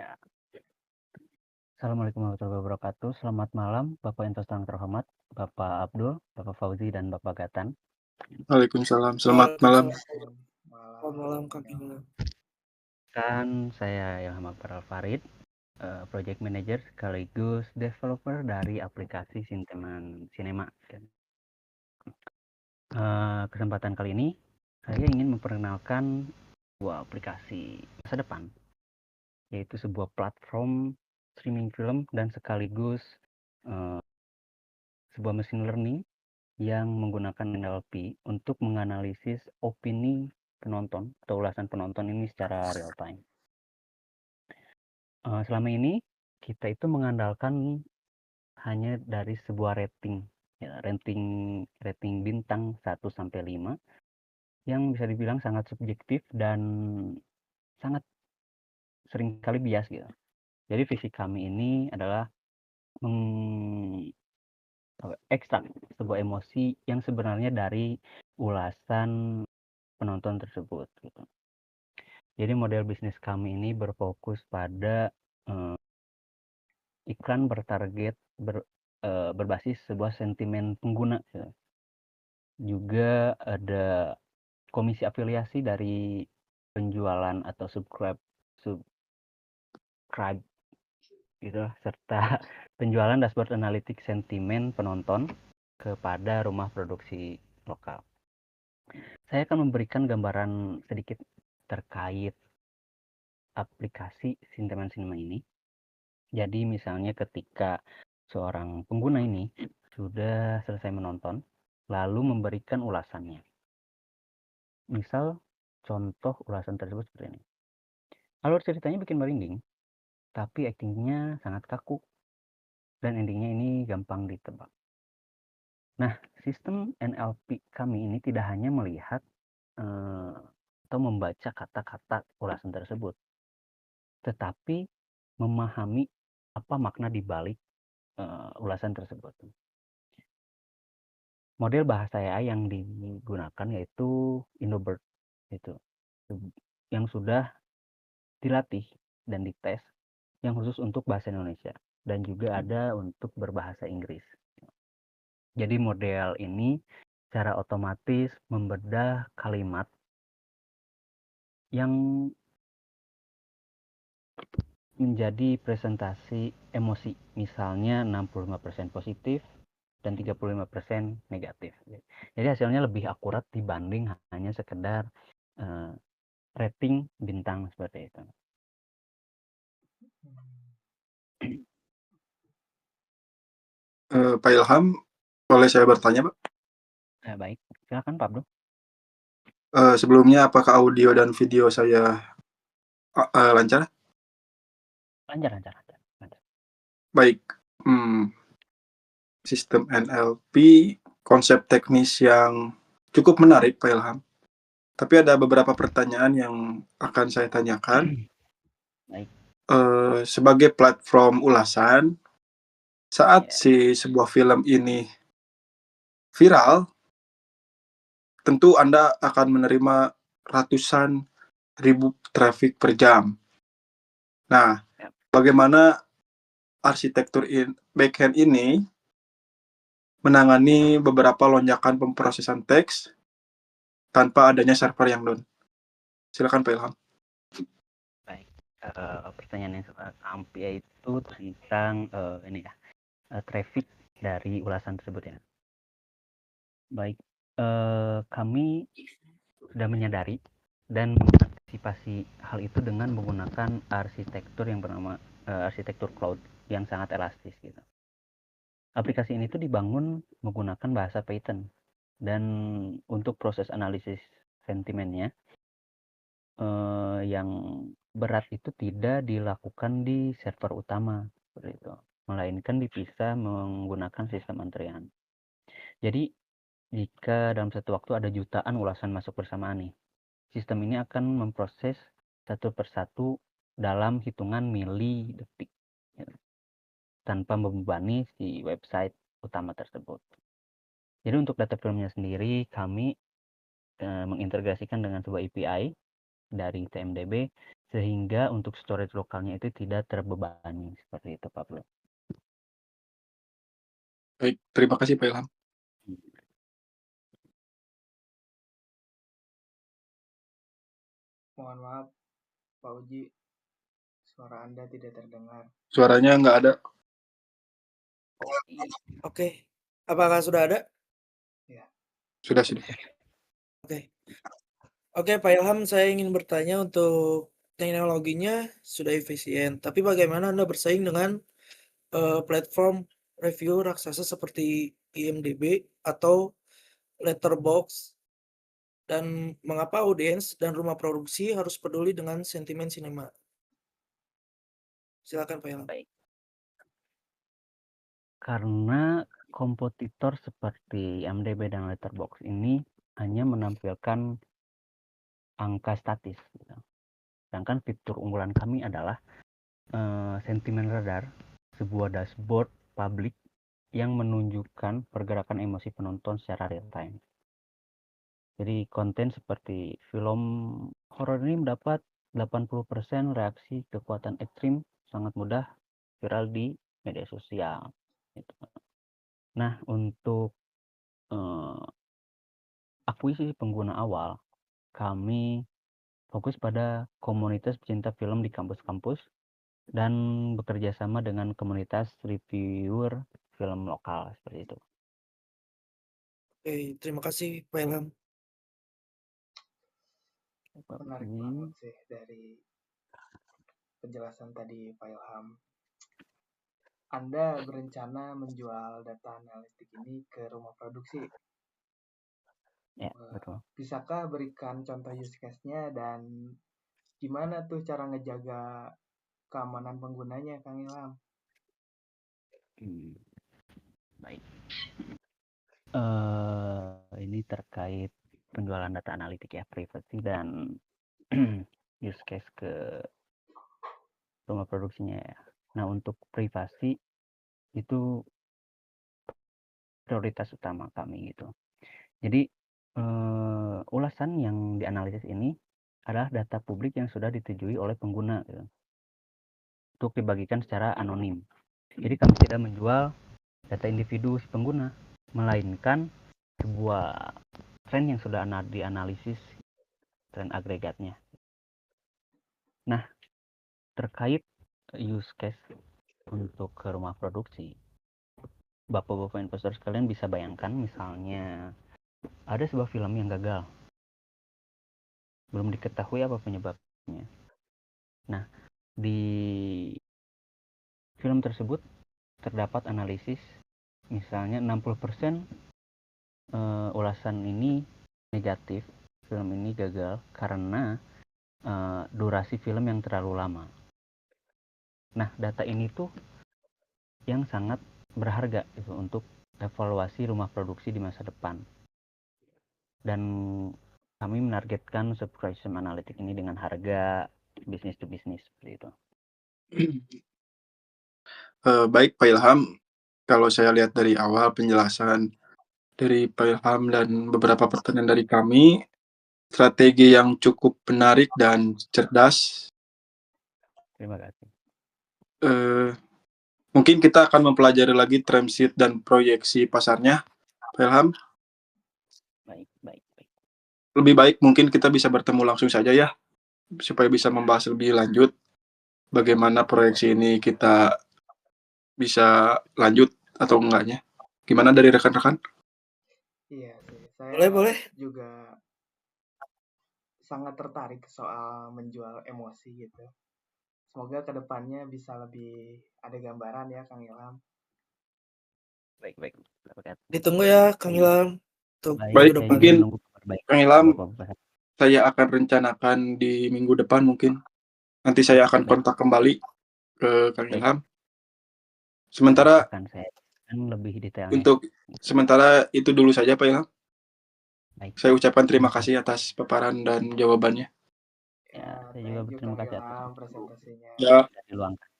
Ya. Assalamualaikum warahmatullahi wabarakatuh. Selamat malam, Bapak Investor yang terhormat, Bapak Abdul, Bapak Fauzi, dan Bapak Gatan. Waalaikumsalam. Selamat malam. Selamat malam Kak Bima. Kan saya Ilham Akbar Al-Farid, Project Manager sekaligus developer dari aplikasi Sinteman Cinema. Kesempatan kali ini saya ingin memperkenalkan sebuah aplikasi masa depan, yaitu sebuah platform streaming film dan sekaligus sebuah machine learning yang menggunakan NLP untuk menganalisis opini penonton atau ulasan penonton ini secara real time. Selama ini kita itu mengandalkan hanya dari sebuah rating, ya, rating bintang 1 sampai 5 yang bisa dibilang sangat subjektif dan sangat seringkali bias gitu. Jadi visi kami ini adalah ekstrak sebuah emosi yang sebenarnya dari ulasan penonton tersebut gitu. Jadi model bisnis kami ini berfokus pada iklan bertarget berbasis sebuah sentimen pengguna gitu. Juga ada komisi afiliasi dari penjualan atau subscribe gitu, serta penjualan dashboard analitik sentimen penonton kepada rumah produksi lokal. Saya akan memberikan gambaran sedikit terkait aplikasi Sinteman Cinema ini. Jadi misalnya ketika seorang pengguna ini sudah selesai menonton, lalu memberikan ulasannya. Misal contoh ulasan tersebut seperti ini. Alur ceritanya bikin merinding, tapi aktingnya sangat kaku. Dan endingnya ini gampang ditebak. Nah, sistem NLP kami ini tidak hanya melihat atau membaca kata-kata ulasan tersebut, tetapi memahami apa makna di balik ulasan tersebut. Model bahasa AI yang digugakan yaitu Innobird, itu yang sudah dilatih dan dites, yang khusus untuk bahasa Indonesia dan juga ada untuk berbahasa Inggris. Jadi model ini secara otomatis membedah kalimat yang menjadi presentasi emosi, misalnya 65% positif dan 35% negatif. Jadi hasilnya lebih akurat dibanding hanya sekedar rating bintang seperti itu. Pak Ilham, boleh saya bertanya, Pak? Baik, silakan Pak Abdul. Sebelumnya, apakah audio dan video saya lancar? Lancar. Baik. Sistem NLP, konsep teknis yang cukup menarik, Pak Ilham. Tapi ada beberapa pertanyaan yang akan saya tanyakan. Baik. Sebagai platform ulasan, saat sebuah film ini viral, tentu Anda akan menerima ratusan ribu traffic per jam. Nah, bagaimana arsitektur backend ini menangani beberapa lonjakan pemrosesan teks tanpa adanya server yang down? Silakan Pak Ilham. Baik, pertanyaan yang ampuh itu tentang traffic dari ulasan tersebut ya. Baik, kami sudah menyadari dan mengantisipasi hal itu dengan menggunakan arsitektur yang bernama arsitektur cloud yang sangat elastis gitu. Aplikasi ini tuh dibangun menggunakan bahasa Python dan untuk proses analisis sentimennya yang berat itu tidak dilakukan di server utama seperti itu, melainkan dipisah menggunakan sistem antrian. Jadi jika dalam satu waktu ada jutaan ulasan masuk bersamaan nih, sistem ini akan memproses satu persatu dalam hitungan mili detik tanpa membebani si website utama tersebut. Jadi untuk data filmnya sendiri kami mengintegrasikan dengan sebuah API dari TMDB sehingga untuk storage lokalnya itu tidak terbebani seperti itu Pak Bro. Baik, terima kasih Pak Ilham. Mohon maaf, Pak Uji, suara Anda tidak terdengar. Suaranya nggak ada. Oke, apakah sudah ada? Sudah. Oke, Pak Ilham, saya ingin bertanya untuk teknologinya sudah efisien, tapi bagaimana Anda bersaing dengan platform review raksasa seperti IMDb atau Letterboxd, dan mengapa audiens dan rumah produksi harus peduli dengan sentimen sinema? Silakan Pak Ilham. Baik. Karena kompetitor seperti IMDb dan Letterboxd ini hanya menampilkan angka statis gitu. Sedangkan fitur unggulan kami adalah sentimen radar, sebuah dashboard publik yang menunjukkan pergerakan emosi penonton secara real time. Jadi konten seperti film horor ini mendapat 80% reaksi kekuatan ekstrim sangat mudah viral di media sosial. Gitu. Nah, untuk akuisisi pengguna awal, kami fokus pada komunitas pecinta film di kampus-kampus dan bekerja sama dengan komunitas reviewer film lokal seperti itu. Oke, terima kasih Pak Ilham. Menarik banget sih dari penjelasan tadi Pak Ilham. Anda berencana menjual data analitik ini ke rumah produksi. Ya, betul. Bisakah berikan contoh use case-nya dan gimana tuh cara ngejaga keamanan penggunanya, Kang Ilham? Baik. Ini terkait penjualan data analitik ya, privacy dan use case ke rumah produksinya ya. Nah, untuk privasi itu prioritas utama kami gitu. Jadi ulasan yang dianalisis ini adalah data publik yang sudah disetujui oleh pengguna gitu, untuk dibagikan secara anonim. Jadi kami tidak menjual data individu si pengguna, melainkan sebuah tren yang sudah dianalisis, tren agregatnya. Nah, terkait use case untuk ke rumah produksi, Bapak-bapak investor sekalian bisa bayangkan misalnya ada sebuah film yang gagal, belum diketahui apa penyebabnya. Nah, di film tersebut terdapat analisis misalnya 60% ulasan ini negatif, film ini gagal karena durasi film yang terlalu lama. Nah, data ini tuh yang sangat berharga gitu untuk evaluasi rumah produksi di masa depan. Dan kami menargetkan subscription analytic ini dengan harga bisnis to bisnis seperti itu. Baik Pak Ilham, kalau saya lihat dari awal penjelasan dari Pak Ilham dan beberapa pertanyaan dari kami, strategi yang cukup menarik dan cerdas. Terima kasih. Mungkin kita akan mempelajari lagi term sheet dan proyeksi pasarnya, Pak Ilham. Baik. Lebih baik mungkin kita bisa bertemu langsung saja ya, supaya bisa membahas lebih lanjut bagaimana proyeksi ini kita bisa lanjut atau enggaknya. Gimana dari rekan-rekan? Iya sih, saya Boleh. juga sangat tertarik soal menjual emosi gitu. Semoga kedepannya bisa lebih ada gambaran ya, Kang Ilham. Baik. Ditunggu ya Kang Ilham untuk Baik, minggu depan. mungkin Kang Ilham, saya akan rencanakan di minggu depan mungkin. Nanti saya akan kontak kembali ke Kang Ilham. Sementara akan saya lebih detailnya. Untuk sementara itu dulu saja Pak Ilham. Baik. Saya ucapkan terima kasih atas paparan dan jawabannya. Ya, saya juga berterima kasih atas presentasinya. Ya. diluangkan.